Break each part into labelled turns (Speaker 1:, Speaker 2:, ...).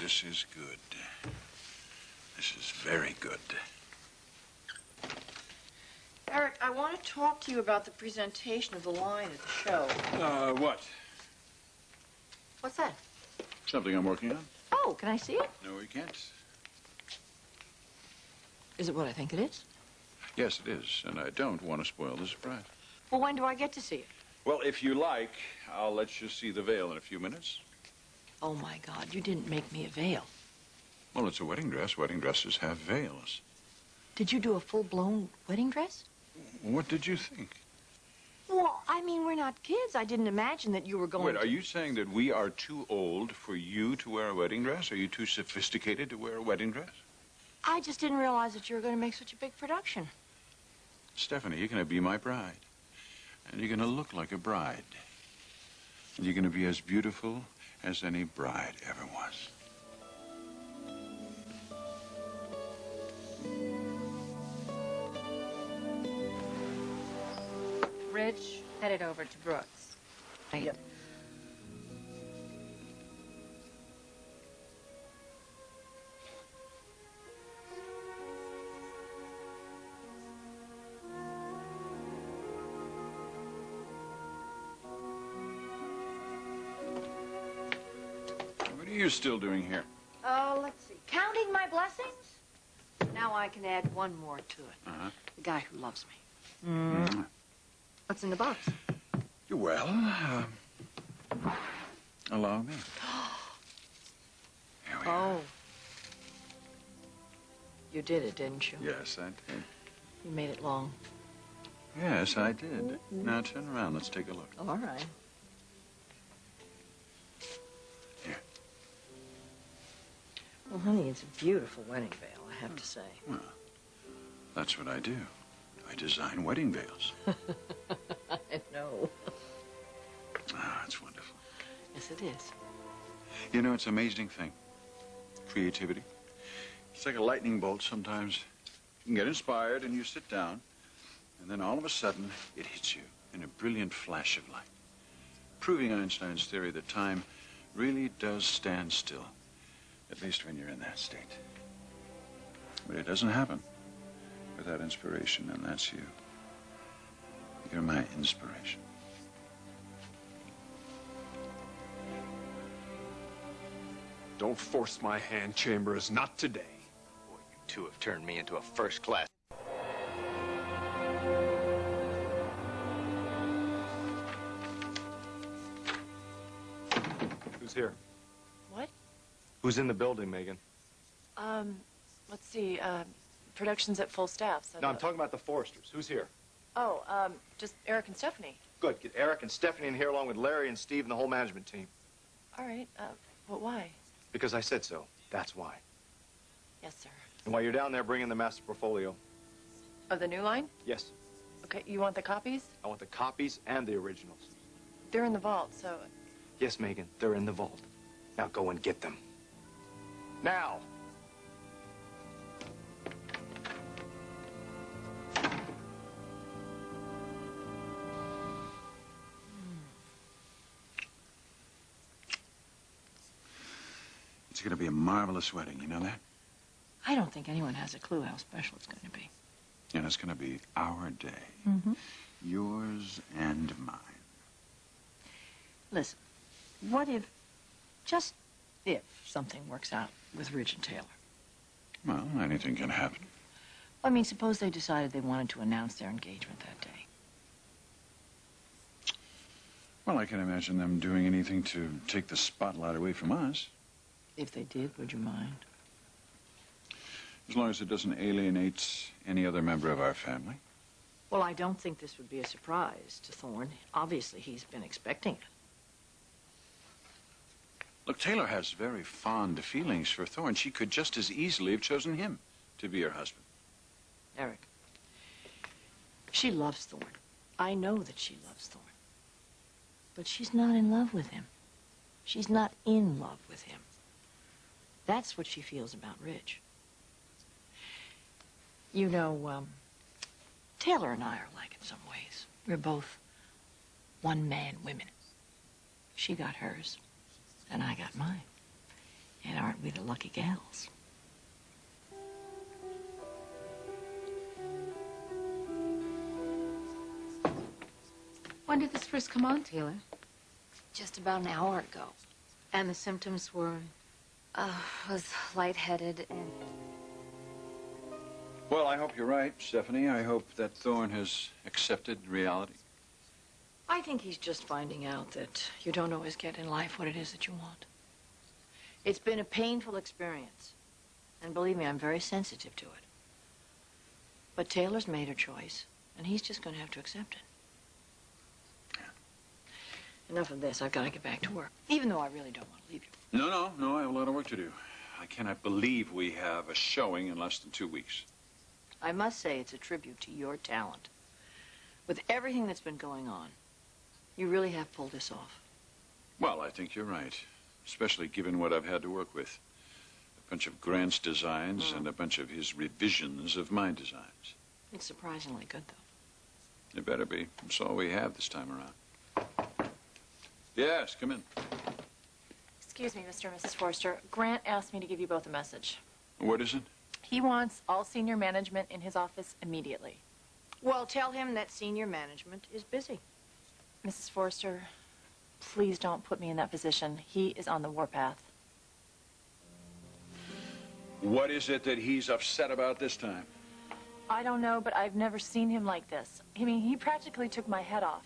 Speaker 1: this is good. This is very good.
Speaker 2: Eric, I want to talk to you about the presentation of the line at the show.
Speaker 1: What?
Speaker 2: What's that?
Speaker 1: Something I'm working on.
Speaker 2: Oh, can I see it?
Speaker 1: No, we can't.
Speaker 2: Is it what I think it is?
Speaker 1: Yes, it is, and I don't want to spoil the surprise.
Speaker 2: Well, when do I get to see it?
Speaker 1: Well, if you like, I'll let you see the veil in a few minutes.
Speaker 2: Oh, my God, you didn't make me a veil.
Speaker 1: Well, it's a wedding dress. Wedding dresses have veils.
Speaker 2: Did you do a full-blown wedding dress?
Speaker 1: What did you think?
Speaker 2: Well, I mean, we're not kids. I didn't imagine that you were going
Speaker 1: Wait, are you saying that we are too old for you to wear a wedding dress? Are you too sophisticated to wear a wedding dress?
Speaker 2: I just didn't realize that you were going to make such a big production.
Speaker 1: Stephanie, you're going to be my bride. And you're going to look like a bride. And you're going to be as beautiful as any bride ever was.
Speaker 3: Rich, headed over to Brooks.
Speaker 2: Yep.
Speaker 1: What are you still doing here?
Speaker 2: Let's see. Counting my blessings? Now I can add one more to it.
Speaker 1: Uh-huh.
Speaker 2: The guy who loves me. What's in the box?
Speaker 1: Well, allow me. Here we are.
Speaker 2: Oh. You did it, didn't you?
Speaker 1: Yes, I did.
Speaker 2: You made it long.
Speaker 1: Yes, I did. Now turn around. Let's take a look.
Speaker 2: All right.
Speaker 1: Here.
Speaker 2: Well, honey, it's a beautiful wedding veil, I have to say.
Speaker 1: Well, that's what I do. I design wedding veils.
Speaker 2: I know.
Speaker 1: Ah, it's wonderful.
Speaker 2: Yes, it is.
Speaker 1: You know, it's an amazing thing. Creativity. It's like a lightning bolt sometimes. You can get inspired and you sit down, and then all of a sudden, it hits you in a brilliant flash of light, proving Einstein's theory that time really does stand still, at least when you're in that state. But it doesn't happen without inspiration, and that's you. You're my inspiration.
Speaker 4: Don't force my hand, Chambers. Not today.
Speaker 5: Boy, you two have turned me into a first-class.
Speaker 4: Who's here?
Speaker 3: What?
Speaker 4: Who's in the building, Megan?
Speaker 3: Let's see, production's at full staff, so...
Speaker 4: No, I'm talking about the Forresters. Who's here?
Speaker 3: Oh, just Eric and Stephanie.
Speaker 4: Good. Get Eric and Stephanie in here along with Larry and Steve and the whole management team.
Speaker 3: All right, but why?
Speaker 4: Because I said so. That's why.
Speaker 3: Yes, sir.
Speaker 4: And while you're down there, bring in the master portfolio.
Speaker 3: Oh, the new line?
Speaker 4: Yes.
Speaker 3: Okay, you want the copies?
Speaker 4: I want the copies and the originals.
Speaker 3: They're in the vault, so...
Speaker 4: Yes, Megan, they're in the vault. Now go and get them. Now!
Speaker 1: It's going to be a marvelous wedding, you know that?
Speaker 2: I don't think anyone has a clue how special it's going to be.
Speaker 1: And it's going to be our day.
Speaker 2: Mm-hmm.
Speaker 1: Yours and mine.
Speaker 2: Listen, what if, just if, something works out with Rich and Taylor?
Speaker 1: Well, anything can happen.
Speaker 2: I mean, suppose they decided they wanted to announce their engagement that day.
Speaker 1: Well, I can imagine them doing anything to take the spotlight away from us.
Speaker 2: If they did, would you mind?
Speaker 1: As long as it doesn't alienate any other member of our family.
Speaker 2: Well, I don't think this would be a surprise to Thorne. Obviously, he's been expecting it.
Speaker 1: Look, Taylor has very fond feelings for Thorne. She could just as easily have chosen him to be her husband.
Speaker 2: Eric, she loves Thorne. I know that she loves Thorne. But she's not in love with him. She's not in love with him. That's what she feels about Rich. You know, Taylor and I are alike in some ways. We're both one-man women. She got hers, and I got mine. And aren't we the lucky gals?
Speaker 6: When did this first come on, Taylor?
Speaker 7: Just about an hour ago.
Speaker 6: And the symptoms were?
Speaker 7: Was lightheaded and...
Speaker 1: Well, I hope you're right, Stephanie. I hope that Thorne has accepted reality.
Speaker 2: I think he's just finding out that you don't always get in life what it is that you want. It's been a painful experience. And believe me, I'm very sensitive to it. But Taylor's made her choice, and he's just going to have to accept it. Enough of this. I've got to get back to work, even though I really don't want to leave you.
Speaker 1: No, I have a lot of work to do. I cannot believe we have a showing in less than 2 weeks.
Speaker 2: I must say it's a tribute to your talent. With everything that's been going on, you really have pulled this off.
Speaker 1: Well, I think you're right, especially given what I've had to work with. A bunch of Grant's designs and a bunch of his revisions of my designs.
Speaker 2: It's surprisingly good, though.
Speaker 1: It better be. That's all we have this time around. Yes, come in.
Speaker 3: Excuse me, Mr. and Mrs. Forrester. Grant asked me to give you both a message.
Speaker 1: What is it?
Speaker 3: He wants all senior management in his office immediately.
Speaker 2: Well, tell him that senior management is busy.
Speaker 3: Mrs. Forrester, please don't put me in that position. He is on the warpath.
Speaker 1: What is it that he's upset about this time?
Speaker 3: I don't know, but I've never seen him like this. I mean, he practically took my head off.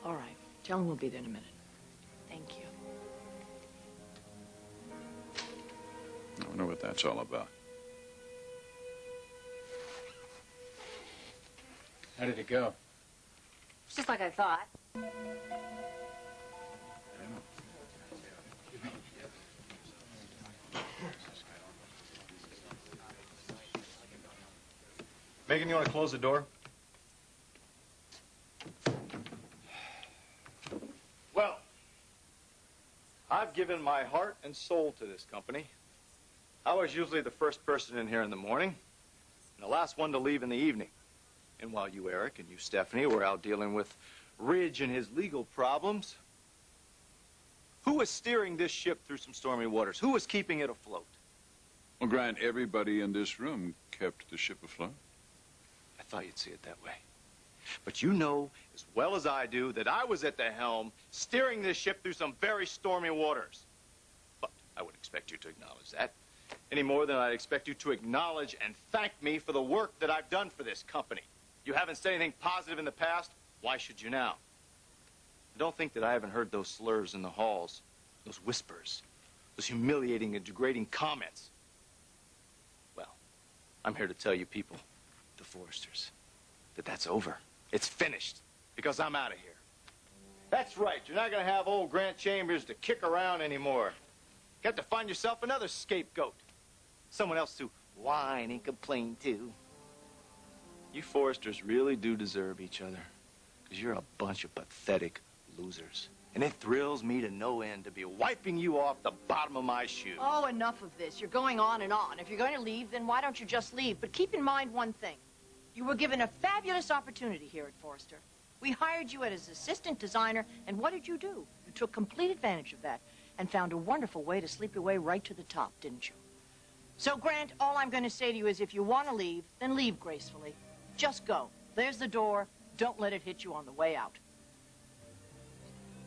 Speaker 2: All right. Tell him we'll be there in a minute.
Speaker 3: Thank you.
Speaker 1: I wonder what that's all about.
Speaker 8: How did it go?
Speaker 7: It's just like I thought.
Speaker 4: Megan, you want to close the door? Well, I've given my heart and soul to this company. I was usually the first person in here in the morning and the last one to leave in the evening. And while you, Eric, and you, Stephanie, were out dealing with Ridge and his legal problems, who was steering this ship through some stormy waters? Who was keeping it afloat?
Speaker 1: Well, Grant, everybody in this room kept the ship afloat.
Speaker 4: I thought you'd see it that way. But you know as well as I do that I was at the helm steering this ship through some very stormy waters. But I would expect you to acknowledge that any more than I'd expect you to acknowledge and thank me for the work that I've done for this company. You haven't said anything positive in the past. Why should you now? Don't think that I haven't heard those slurs in the halls, those whispers, those humiliating and degrading comments. Well, I'm here to tell you people, the Forresters, that that's over. It's finished, because I'm out of here. That's right. You're not going to have old Grant Chambers to kick around anymore. You have to find yourself another scapegoat. Someone else to whine and complain to. You Forresters really do deserve each other, because you're a bunch of pathetic losers. And it thrills me to no end to be wiping you off the bottom of my shoe.
Speaker 2: Oh, enough of this. You're going on and on. If you're going to leave, then why don't you just leave? But keep in mind one thing. You were given a fabulous opportunity here at Forrester. We hired you as assistant designer, and what did you do? You took complete advantage of that and found a wonderful way to sleep your way right to the top, didn't you? So, Grant, all I'm going to say to you is if you want to leave, then leave gracefully. Just go. There's the door. Don't let it hit you on the way out.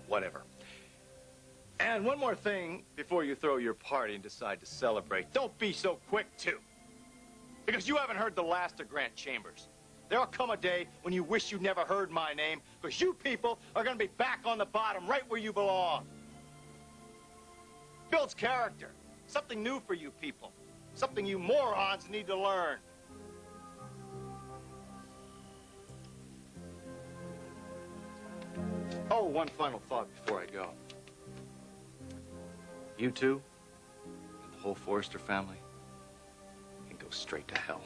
Speaker 4: Whatever. And one more thing before you throw your party and decide to celebrate. Don't be so quick, too. Because you haven't heard the last of Grant Chambers. There'll come a day when you wish you'd never heard my name, because you people are going to be back on the bottom, right where you belong. Builds character. Something new for you people. Something you morons need to learn. Oh, one final thought before I go. You two, and the whole Forrester family, can go straight to hell.